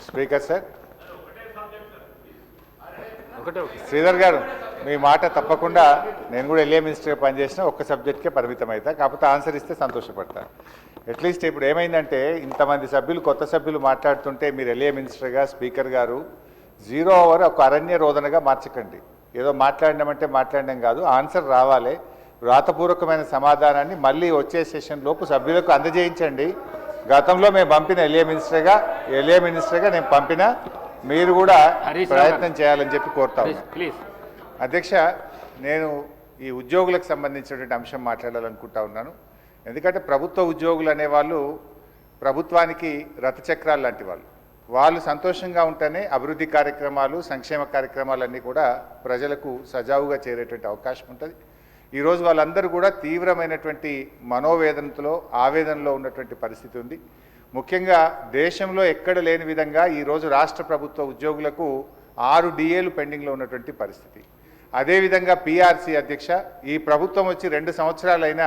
Speaker sir, Sridhar గారు మీ మాట తప్పకుండా నేను కూడా ఎల్ఏ మినిస్టర్గా పనిచేసిన ఒక్క సబ్జెక్ట్కే పరిమితం అవుతా, కాకపోతే ఆన్సర్ ఇస్తే సంతోషపడతాను. అట్లీస్ట్ ఇప్పుడు ఏమైందంటే ఇంతమంది సభ్యులు కొత్త సభ్యులు మాట్లాడుతుంటే మీరు ఎల్ఏ మినిస్టర్గా స్పీకర్ గారు 0 ఓవర్ ఒక అరణ్య రోదనగా మార్చకండి. ఏదో మాట్లాడినామంటే మాట్లాడడం కాదు, ఆన్సర్ రావాలి. వ్రాతపూర్వకమైన సమాధానాన్ని మళ్ళీ వచ్చే సెషన్ లోపు సభ్యులకు అందజేయించండి. గతంలో మేము పంపిన ఎల్ఏ మినిస్టర్గా నేను పంపిన, మీరు కూడా ప్రయత్నం చేయాలని చెప్పి కోరుతా ఉన్నాను. అధ్యక్ష, నేను ఈ ఉద్యోగులకు సంబంధించినటువంటి అంశం మాట్లాడాలనుకుంటా ఉన్నాను. ఎందుకంటే ప్రభుత్వ ఉద్యోగులు అనేవాళ్ళు ప్రభుత్వానికి రథచక్రాలు లాంటి వాళ్ళు సంతోషంగా ఉంటేనే అభివృద్ధి కార్యక్రమాలు, సంక్షేమ కార్యక్రమాలన్నీ కూడా ప్రజలకు సజావుగా చేరేటువంటి అవకాశం ఉంటుంది. ఈరోజు వాళ్ళందరూ కూడా తీవ్రమైనటువంటి మనోవేదనతో, ఆవేదనలో ఉన్నటువంటి పరిస్థితి ఉంది. ముఖ్యంగా దేశంలో ఎక్కడ లేని విధంగా ఈరోజు రాష్ట్ర ప్రభుత్వ ఉద్యోగులకు 6 డిఏలు పెండింగ్లో ఉన్నటువంటి పరిస్థితి. అదేవిధంగా పిఆర్సీ అధ్యక్ష, ఈ ప్రభుత్వం వచ్చి 2 సంవత్సరాలైనా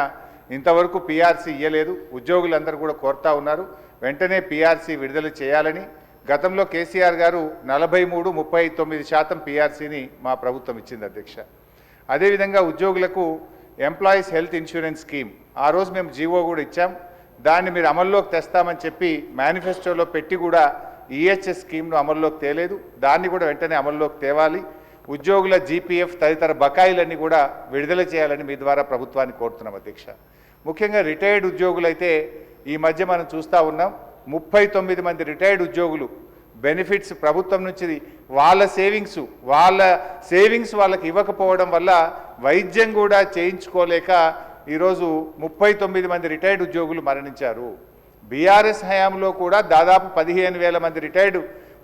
ఇంతవరకు పిఆర్సీ ఇవ్వలేదు. ఉద్యోగులందరూ కూడా కోరుతా ఉన్నారు వెంటనే పిఆర్సీ విడుదల చేయాలని. గతంలో కేసీఆర్ గారు 43-39% పిఆర్సీని మా ప్రభుత్వం ఇచ్చింది అధ్యక్ష. అదేవిధంగా ఉద్యోగులకు ఎంప్లాయీస్ హెల్త్ ఇన్సూరెన్స్ స్కీమ్ ఆ రోజు మేము జీవో కూడా ఇచ్చాం. దాన్ని మీరు అమల్లోకి తెస్తామని చెప్పి మేనిఫెస్టోలో పెట్టి కూడా ఈహెచ్ఎస్ స్కీమ్ను అమల్లోకి తేలేదు. దాన్ని కూడా వెంటనే అమల్లోకి తేవాలి. ఉద్యోగుల జీపీఎఫ్ తదితర బకాయిలన్నీ కూడా విడుదల చేయాలని మీ ద్వారా ప్రభుత్వాన్ని కోరుతున్నాం అధ్యక్ష. ముఖ్యంగా రిటైర్డ్ ఉద్యోగులైతే ఈ మధ్య మనం చూస్తూ ఉన్నాం, 39 మంది రిటైర్డ్ ఉద్యోగులు బెనిఫిట్స్ ప్రభుత్వం నుంచి వాళ్ళ సేవింగ్స్ వాళ్ళకి ఇవ్వకపోవడం వల్ల వైద్యం కూడా చేయించుకోలేక ఈరోజు 39 మంది రిటైర్డ్ ఉద్యోగులు మరణించారు. బీఆర్ఎస్ హయాంలో కూడా దాదాపు 15,000 మంది రిటైర్డ్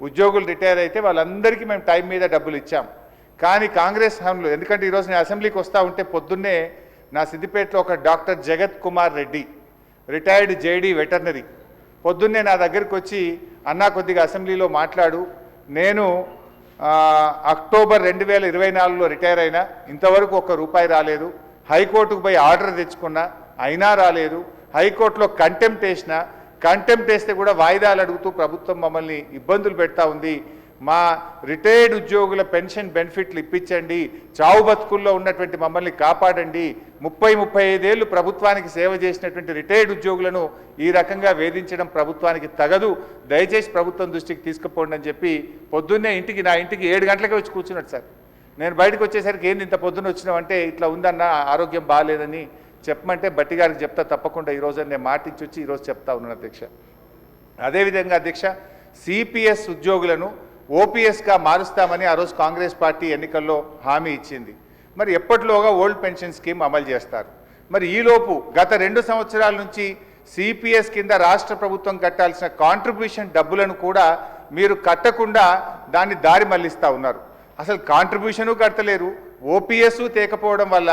ఉద్యోగులు రిటైర్ అయితే వాళ్ళందరికీ మేము టైం మీద డబ్బులు ఇచ్చాం. కానీ కాంగ్రెస్ హయాంలో, ఎందుకంటే ఈరోజు నేను అసెంబ్లీకి వస్తూ ఉంటే పొద్దున్నే నా సిద్దిపేటలో ఒక డాక్టర్ జగత్ Kumar Reddy retired JD veterinary పొద్దున్నే నా దగ్గరికి వచ్చి, అన్నా కొద్దిగా అసెంబ్లీలో మాట్లాడు, నేను అక్టోబర్ 2024లో రిటైర్ అయినా, ఇంతవరకు ₹1 రాలేదు. హైకోర్టుకు పోయి ఆర్డర్ తెచ్చుకున్నా, అయినా రాలేదు. హైకోర్టులో కంటెంప్ట్ వేస్తే కూడా వాయిదాలు అడుగుతూ ప్రభుత్వం మమ్మల్ని ఇబ్బందులు పెడతా ఉంది. మా రిటైర్డ్ ఉద్యోగుల పెన్షన్ బెనిఫిట్లు ఇప్పించండి, చావు బతుకుల్లో ఉన్నటువంటి మమ్మల్ని కాపాడండి. 30-35 ఏళ్ళు ప్రభుత్వానికి సేవ చేసినటువంటి రిటైర్డ్ ఉద్యోగులను ఈ రకంగా వేధించడం ప్రభుత్వానికి తగదు, దయచేసి ప్రభుత్వం దృష్టికి తీసుకుపోండి అని చెప్పి పొద్దున్నే నా ఇంటికి 7 గంటలకే వచ్చి కూర్చున్నాడు సార్. నేను బయటకు వచ్చేసరికి ఏంది ఇంత పొద్దున్న వచ్చినామంటే, ఇట్లా ఉందన్న, ఆరోగ్యం బాగాలేదని చెప్పమంటే బట్టి గారికి చెప్తా తప్పకుండా ఈరోజు నేను మాటించి వచ్చి ఈరోజు చెప్తా ఉన్నాను అధ్యక్ష. అదేవిధంగా అధ్యక్ష, సిపిఎస్ ఉద్యోగులను ఓపీఎస్గా మారుస్తామని ఆ రోజు కాంగ్రెస్ పార్టీ ఎన్నికల్లో హామీ ఇచ్చింది. మరి ఎప్పటిలోగా ఓల్డ్ పెన్షన్ స్కీమ్ అమలు చేస్తారు? మరి ఈలోపు గత 2 సంవత్సరాల నుంచి సిపిఎస్ కింద రాష్ట్ర ప్రభుత్వం కట్టాల్సిన కాంట్రిబ్యూషన్ డబ్బులను కూడా మీరు కట్టకుండా దాన్ని దారి మళ్లిస్తూ ఉన్నారు. అసలు కాంట్రిబ్యూషను కట్టలేరు, ఓపీఎస్ తేకపోవడం వల్ల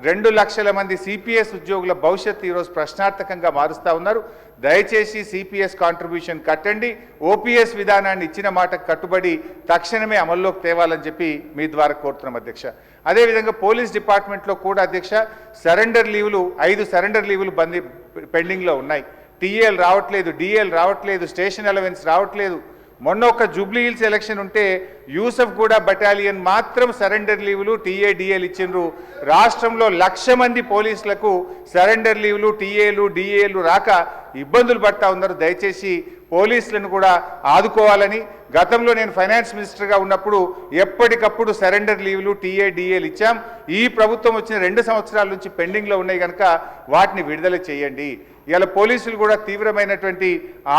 2 లక్షల మంది సిపిఎస్ ఉద్యోగుల భవిష్యత్తు ఈరోజు ప్రశ్నార్థకంగా మారుస్తూ ఉన్నారు. దయచేసి సిపిఎస్ కాంట్రిబ్యూషన్ కట్టండి, ఓపీఎస్ విధానాన్ని ఇచ్చిన మాటకు కట్టుబడి తక్షణమే అమల్లోకి తేవాలని చెప్పి మీ ద్వారా కోరుతున్నాం అధ్యక్ష. అదేవిధంగా పోలీస్ డిపార్ట్మెంట్లో కూడా అధ్యక్ష, సరెండర్ లీవులు 5 సరెండర్ లీవులు పెండింగ్లో ఉన్నాయి. టీఏలు రావట్లేదు, డిఏలు రావట్లేదు, స్టేషన్ అలవెన్స్ రావట్లేదు. మొన్న ఒక జూబ్లీ హిల్స్ ఎలక్షన్ ఉంటే యూసఫ్ గూడ బటాలియన్ మాత్రం సరెండర్ లీవులు, టీఏ డిఏలు ఇచ్చిండ్రు. రాష్ట్రంలో 1,00,000 మంది పోలీసులకు సరెండర్ లీవులు, టీఏలు డిఏలు రాక ఇబ్బందులు పడతా ఉన్నారు. దయచేసి పోలీసులను కూడా ఆదుకోవాలని, గతంలో నేను ఫైనాన్స్ మినిస్టర్గా ఉన్నప్పుడు ఎప్పటికప్పుడు సరెండర్ లీవులు, టీఏ డిఏలు ఇచ్చాం. ఈ ప్రభుత్వం వచ్చిన 2 సంవత్సరాల నుంచి పెండింగ్లో ఉన్నాయి కనుక వాటిని విడుదల చేయండి. ఇలా పోలీసులు కూడా తీవ్రమైనటువంటి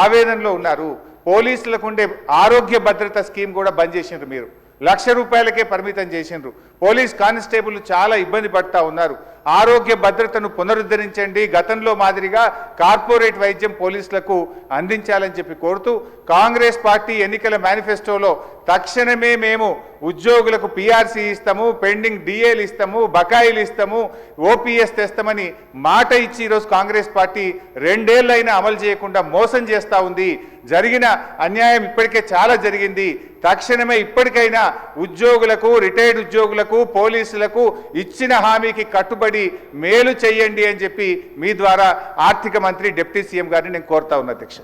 ఆవేదనలో ఉన్నారు. పోలీసులకు ఉండే ఆరోగ్య భద్రత స్కీమ్ కూడా బంద్ చేసిండ్రు. మీరు ₹1,00,000కే పరిమితం చేసిండ్రు. పోలీస్ కానిస్టేబుల్ చాలా ఇబ్బంది పడతా ఉన్నారు. ఆరోగ్య భద్రతను పునరుద్ధరించండి, గతంలో మాదిరిగా కార్పొరేట్ వైద్యం పోలీసులకు అందించాలని చెప్పి కోరుతూ, కాంగ్రెస్ పార్టీ ఎన్నికల మేనిఫెస్టోలో తక్షణమే మేము ఉద్యోగులకు పిఆర్సీ ఇస్తాము, పెండింగ్ డిఏలు ఇస్తాము, బకాయిలు ఇస్తాము, ఓపీఎస్ తెస్తామని మాట ఇచ్చి ఈరోజు కాంగ్రెస్ పార్టీ 2 ఏళ్ళైనా అమలు చేయకుండా మోసం చేస్తూ ఉంది. జరిగిన అన్యాయం ఇప్పటికే చాలా జరిగింది. తక్షణమే ఇప్పటికైనా ఉద్యోగులకు, రిటైర్డ్ ఉద్యోగులకు, పోలీసులకు ఇచ్చిన హామీకి కట్టుబడి మేలు చేయండి అని చెప్పి మీ ద్వారా ఆర్థిక మంత్రి, డిప్యూటీ సీఎం గారిని నేను కోరుతా ఉన్నా అధ్యక్ష.